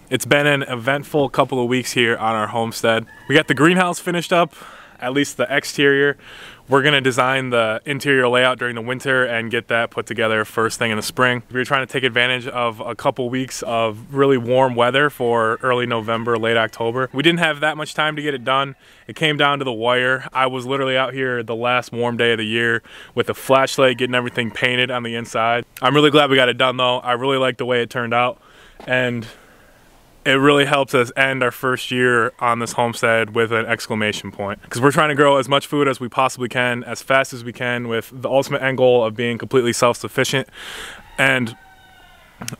It's been an eventful couple of weeks here on our homestead. We got the greenhouse finished up, at least the exterior. We're gonna design the interior layout during the winter and get that put together first thing in the spring. We were trying to take advantage of a couple weeks of really warm weather for early November, late October. We didn't have that much time to get it done. It came down to the wire. I was literally out here the last warm day of the year with a flashlight getting everything painted on the inside. I'm really glad we got it done though. I really like the way it turned out, and it really helps us end our first year on this homestead with an exclamation point. Because we're trying to grow as much food as we possibly can, as fast as we can, with the ultimate end goal of being completely self-sufficient. And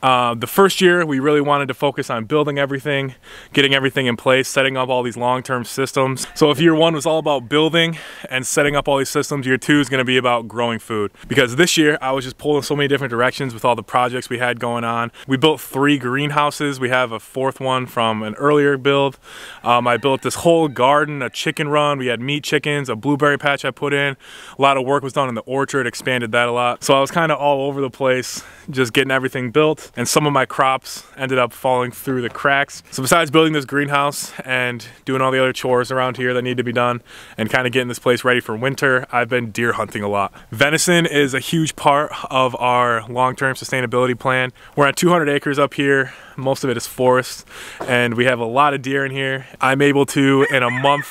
the first year, we really wanted to focus on building everything, getting everything in place, setting up all these long-term systems. So if year one was all about building and setting up all these systems, year two is gonna be about growing food. Because this year, I was just pulling so many different directions with all the projects we had going on. We built 3 greenhouses. We have a 4th one from an earlier build. I built this whole garden, a chicken run. We had meat chickens, a blueberry patch I put in. A lot of work was done in the orchard, expanded that a lot. So I was kind of all over the place, just getting everything built. And some of my crops ended up falling through the cracks. So besides building this greenhouse and doing all the other chores around here that need to be done and kind of getting this place ready for winter, I've been deer hunting a lot. Venison is a huge part of our long-term sustainability plan. We're at 200 acres up here. Most of it is forest, and we have a lot of deer in here. I'm able to, in a month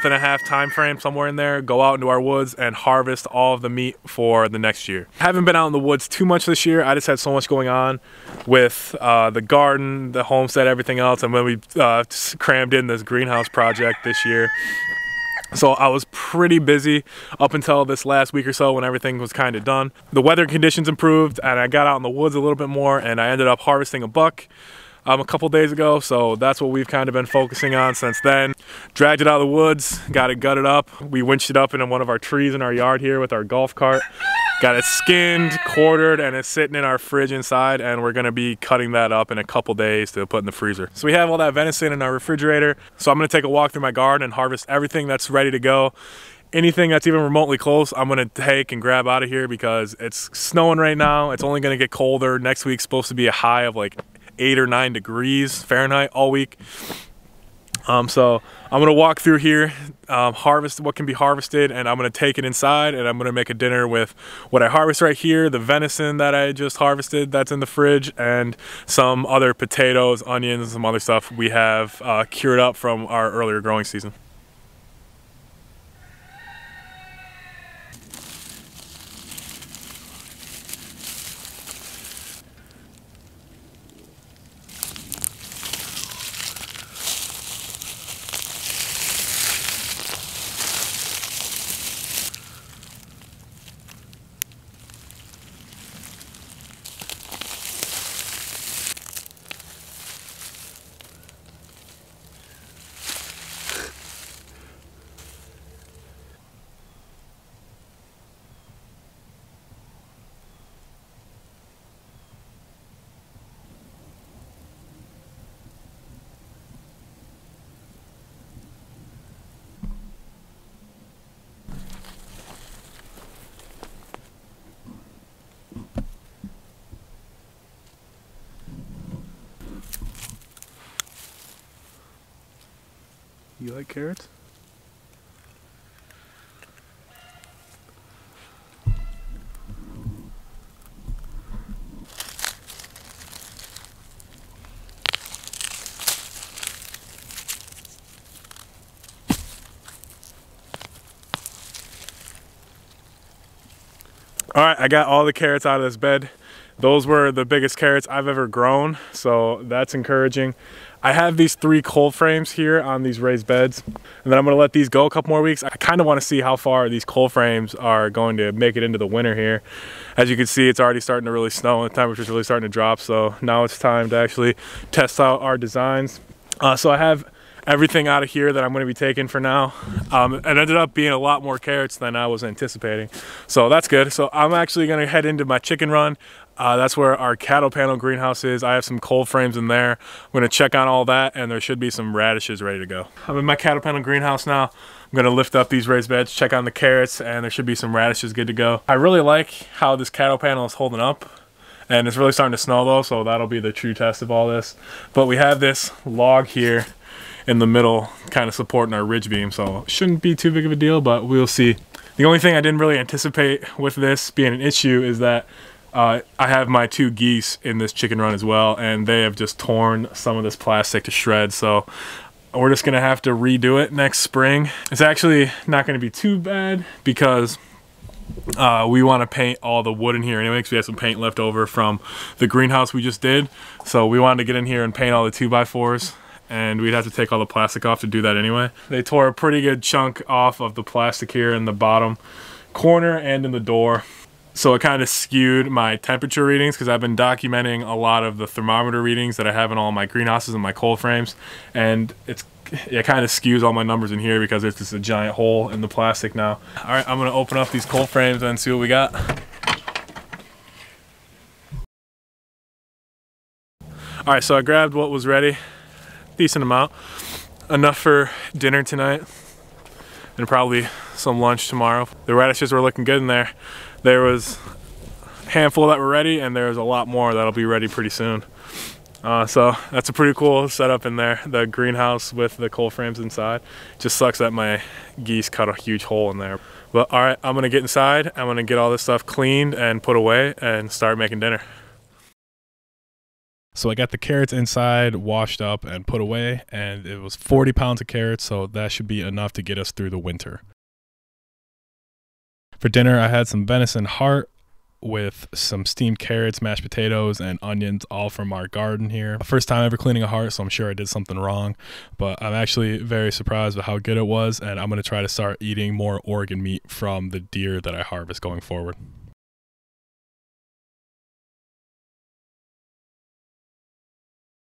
and a half time frame, somewhere in there, go out into our woods and harvest all of the meat for the next year. I haven't been out in the woods too much this year. I just had so much going on with the garden, the homestead, everything else, and when we crammed in this greenhouse project this year. So I was pretty busy up until this last week or so when everything was kind of done. The weather conditions improved and I got out in the woods a little bit more, and I ended up harvesting a buck a couple days ago. So that's what we've kind of been focusing on since then. Dragged it out of the woods, got it gutted up. We winched it up into one of our trees in our yard here with our golf cart. Got it skinned, quartered, and it's sitting in our fridge inside, and we're gonna be cutting that up in a couple days to put in the freezer. So we have all that venison in our refrigerator. So I'm gonna take a walk through my garden and harvest everything that's ready to go. Anything that's even remotely close, I'm gonna take and grab out of here because it's snowing right now. It's only gonna get colder. Next week's supposed to be a high of like 8 or 9 degrees Fahrenheit all week. So I'm gonna walk through here, harvest what can be harvested, and I'm gonna take it inside and I'm gonna make a dinner with what I harvest right here, the venison that I just harvested that's in the fridge, and some other potatoes, onions, and some other stuff we have cured up from our earlier growing season. You like carrots? All right, I got all the carrots out of this bed. Those were the biggest carrots I've ever grown, so that's encouraging. I have these 3 cold frames here on these raised beds, and then I'm gonna let these go a couple more weeks. I kind of want to see how far these cold frames are going to make it into the winter here. As you can see, it's already starting to really snow and the temperature's really starting to drop, so now it's time to actually test out our designs. So I have everything out of here that I'm going to be taking for now. It ended up being a lot more carrots than I was anticipating, so that's good. So I'm actually going to head into my chicken run. That's where our cattle panel greenhouse is. I have some cold frames in there. I'm going to check on all that, and there should be some radishes ready to go. I'm in my cattle panel greenhouse now. I'm going to lift up these raised beds, check on the carrots, and there should be some radishes good to go. I really like how this cattle panel is holding up. And it's really starting to snow though, so that'll be the true test of all this. But we have this log here in the middle kind of supporting our ridge beam, so it shouldn't be too big of a deal, but we'll see. The only thing I didn't really anticipate with this being an issue is that I have my 2 geese in this chicken run as well, and they have just torn some of this plastic to shreds, so we're just gonna have to redo it next spring. It's actually not gonna be too bad because we want to paint all the wood in here anyway, because we have some paint left over from the greenhouse we just did. So we wanted to get in here and paint all the 2x4s, and we'd have to take all the plastic off to do that anyway. They tore a pretty good chunk off of the plastic here in the bottom corner and in the door. So it kind of skewed my temperature readings, because I've been documenting a lot of the thermometer readings that I have in all my greenhouses and my cold frames, and it kind of skews all my numbers in here because there's just a giant hole in the plastic now. All right, I'm gonna open up these cold frames and see what we got. All right, so I grabbed what was ready, decent amount, enough for dinner tonight and probably some lunch tomorrow. The radishes were looking good in there. There was a handful that were ready, and there's a lot more that'll be ready pretty soon. So that's a pretty cool setup in there, the greenhouse with the cold frames inside. Just sucks that my geese cut a huge hole in there. But all right, I'm gonna get inside, I'm gonna get all this stuff cleaned and put away and start making dinner. So I got the carrots inside, washed up and put away, and it was 40 pounds of carrots, so that should be enough to get us through the winter. For dinner, I had some venison heart with some steamed carrots, mashed potatoes, and onions, all from our garden here. First time ever cleaning a heart, so I'm sure I did something wrong, but I'm actually very surprised with how good it was, and I'm going to try to start eating more organ meat from the deer that I harvest going forward.